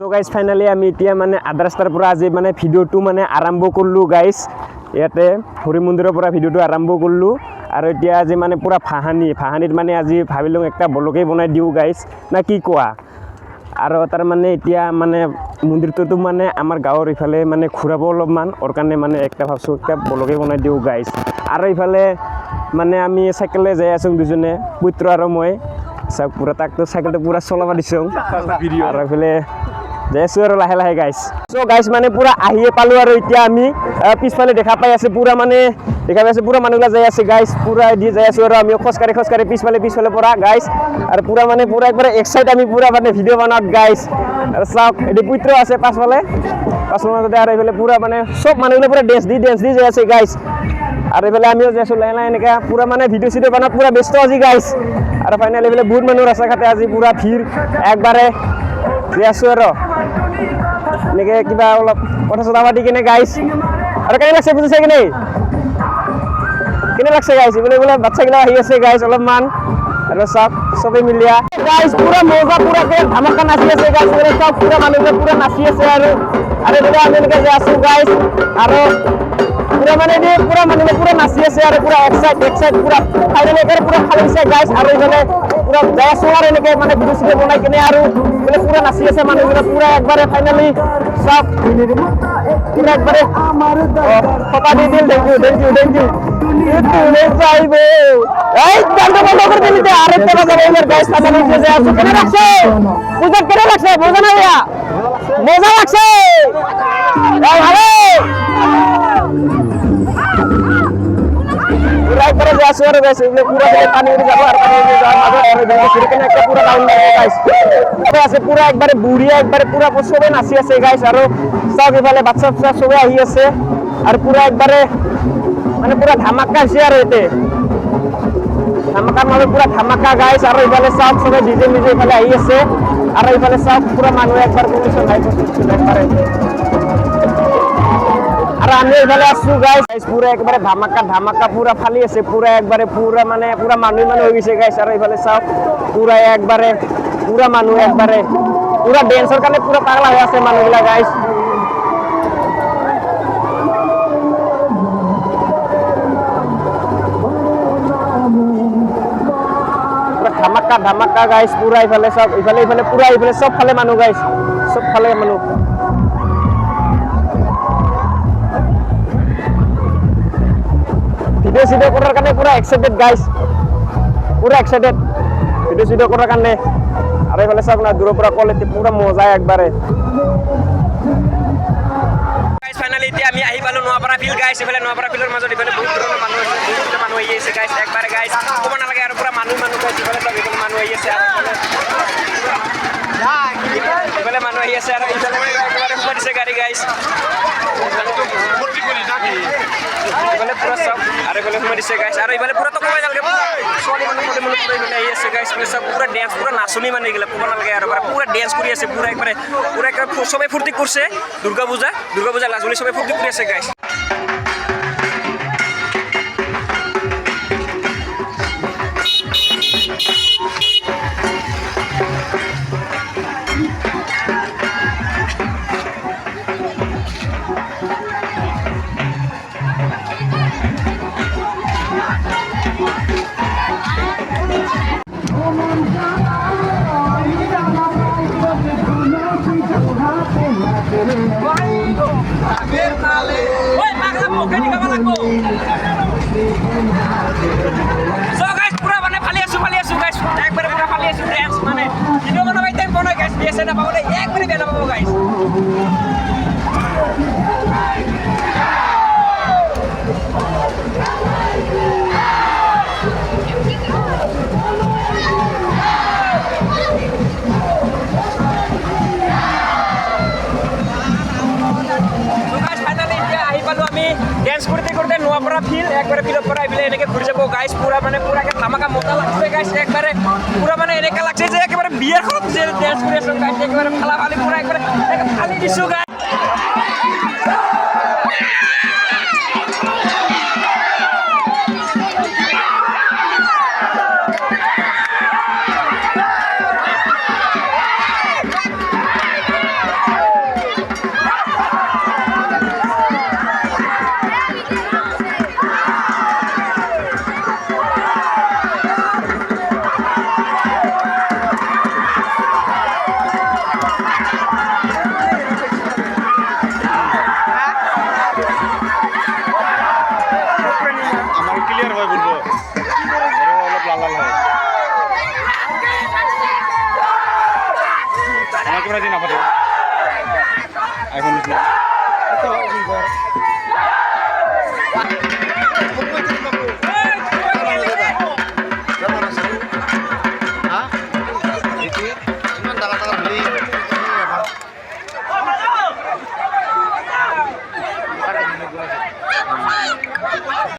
তো guys finally আমি এতিয়া মানে আধা ৰাস্তাৰ পৰা আজি মানে ভিডিঅ'টো মানে আৰম্ভ কৰিলোঁ গাইজ। ইয়াতে হৰি মন্দিৰৰ পৰা ভিডিঅ'টো আৰম্ভ কৰিলোঁ আৰু এতিয়া আজি মানে পুৰা ফাহানিত মানে আজি ভাবিলোঁ একটা ব্লগেই বনাই দিওঁ গাইজ, না কি কোৱা? আৰু তাৰ মানে এতিয়া মানে মন্দিৰটোতো মানে আমাৰ গাঁৱৰ ইফালে মানে ঘূৰাব অলপমান, ওৰ কাৰণে মানে একটা ভাবছোঁ একটা ব্লগেই বনাই দিওঁ গাইজ। আৰু ইফালে মানে আমি চাইকেলে যাই আছোঁ দুজনে, পুত্ৰ আৰু মই চাওক পুৰা তাকতো চাইকেলটো পুৰা চলাব দিছোঁ আৰু ইফালে যাই আছোঁ আৰু লাহে লাহে গাইজ। চ' গাইজ মানে পুৰা আহিয়ে পালোঁ আৰু এতিয়া আমি পিছফালে দেখা পাই আছোঁ পুৰা পুৰা মানুহবিলাক যাই আছে গাইজ, পুৰা দি যাই আছোঁ আৰু আমি খোজকাঢ়ি পিছফালে পৰা গাইজ। আৰু পুৰা একবাৰ এক্সাইট আমি পুৰা মানে ভিডিঅ' বনাওঁত গাইজ। আৰু চাওক এটি পুত্ৰ আছে পাছফালে মাজতে আৰু এইফালে পুৰা মানে চব মানুহবিলাক পুৰা ডেন্স দি যাই আছে গাইজ। আৰু এইফালে আমিও যাই আছোঁ লাহে লাহে এনেকৈ পুৰা মানে ভিডিঅ' চিডিঅ' বনাত পুৰা ব্যস্ত আজি গাইজ। আৰু ফাইনেলি এইফালে বহুত মানুহ ৰাস্তা ঘাটে আজি পুৰা ভিৰ একবাৰে যাই আছোঁ আৰু এনেকৈ কিবা অলপ কথা চথা পাতি কিনে গাইজ। আৰু কেনে লাগছে বুজিছে কি নাই? কেনে লাগছে গাইজ? বোলে বাচ্চাগিলা আহি আছে গাইজ অলপমান আৰু চাওক চবেই মিলিয়া গাইজ পুৰা মজা পুৰা ধামাকা নাচি আছে গাইজ। চাওক পুৰা মানুহবিলাক পুৰা নাচি আছে আৰু বোলে আমি এনেকৈ যাই আছোঁ গাইজ। আৰু পুৰা মানে পুৰা মানুহবিলাক পুৰা নাচি আছে আৰু পুৰা এক্সাইট পুৰা ফাইনেলি একেবাৰে পুৰা খালি দিছে গাইজ। আৰু এইফালে পুৰা যাই আছোঁ আৰু এনেকৈ মানে ভিডিঅ' চিডিঅ' বনাই কিনে আৰু বোলে পুৰা নাচি আছে মানুহবিলাক পুৰা একবাৰে ফাইনেলি চাওক পুৰা একবাৰে ফটা দি দিল। থেংক ইউ চাইব এই গানটা বন্ধ করে দিলি দে আরেকটা বাজার এবার গাইস সামনে নিয়ে যায় আছে। কেন লাগছে পূজা কেন লাগছে বোঝা না ভাইয়া? মজা লাগছে ভালো পুরা করে যাচ্ছে আর গাইস এগুলো পুরা পানি উঠে যাবে আর পানি উঠে যাওয়ার মাঝে আর দেখো সেখানে একটা পুরা রাউন্ড লাগে গাইস। এটা আছে পুরা একবারে বুড়িয়া একবারে পুরা সবে নাচি আছে গাইস। আর সব এফালে বাচ্চা সবে আহি আছে আর পুরা একবারে মানে পুরা ধামাকা আছে আর এতে ধামাকাৰ মানে পুৰা ধামাকা গাইছ। আৰু এইফালে চাওক চবে ডিজে মিজে এইফালে আহি আছে আৰু এইফালে চাওক পুৰা মানুহ একবাৰ একবাৰে আৰু আমি এইফালে আছো গাইছ। পুৰা একবাৰে ধামাকা পুৰা ফালি আছে পুৰা একবাৰে পুৰা মানে পুৰা মানুহ হৈ গৈছে গাইছ। আৰু এইফালে চাওক পুৰা একবাৰে পুৰা মানুহ একবাৰে পুৰা ডেন্সৰ কাৰণে পুৰা পাগলা হৈ আছে মানুহবিলাক গাইছ। ধামাকা গাইছ পুৰা ইফালে চব ইফালে পুৰা ইফালে চব ফালে মানুহ গাইছ, চব ফালে মানুহ। ভিডিঅ' চিডিঅ' কৰাৰ কাৰণে পুৰা এক্সাইটেড গাইছ, পুৰা এক্সাইটেড ভিডিঅ' চিডিঅ' কৰাৰ কাৰণে। আৰু এইফালে চাওক না দূৰৰ পৰা কোৱালিটি পুৰা মজা একবাৰে। ফাইনালি এতিয়া আমি আহি পালোঁ নোয়াপাৰা ফিল্ড গাইছ। এইফালে নোয়াপাৰা ফিল্ডৰ মাজত ইফালে বহুত ধৰণৰ মানুহ আছে, বহুত মানুহ আহি আছে গাইছ একবাৰে গাইছ ক'ব নালাগে আৰু পুৰা মানুহ গাইছ। ইফালে চব ইফালে মানুহ আহি আছে আৰু ইফালে মানুহ আহি আছে আৰু ইফালে একেবাৰে সোমাই দিছে গাড়ী গাইছ। ইফালে পুৰা চব আৰু ইফালে সোমাই দিছে গাইছ। আৰু ইফালে পুৰা টকা নালাগে ছোৱালী মানুহ পুৰা ইফালে আহি আছে গাইছ। চব পুৰা ডেন্স পুৰা নাচনি মানে এইগিলা ক'ব নালাগে আৰু পুৰা ডেন্স কৰি আছে পুৰা একবাৰে চবেই ফূৰ্তি কৰিছে। দুৰ্গা পূজা লাষ্ট বুলি চবেই ফূৰ্তি কৰি আছে গাইছ। পুৰা মানে ফালি আছো গাইছ একবাৰে পুৰা ফালি আছো ডেন্স মানে ভিডিঅ' বনাব টাইম পোৱা নাই গাইছ। বেছে নাপাব দেই একবাৰে বেয়া নাপাব গাইছ। ডেন্স কৰতে নোয়াপাৰা ফিল্ড একবাৰে ফিল্ডৰ পৰা এইফালে এনেকৈ ঘূৰি যাব গাইছ। পুৰা মানে পুৰাকৈ ধামাকা মজা লাগছে গাইছ একবাৰে পুৰা মানে এনেকৈ লাগছে যে একেবাৰে বিয়াখনত যে ডেন্স কৰি আছোঁ গাইছ। একেবাৰে ফালি পুৰা একবাৰে ফালি দিছোঁ গাইছ। আমাৰ ক্যামেৰা দিন আপাতত আইফোন নিচ্ছি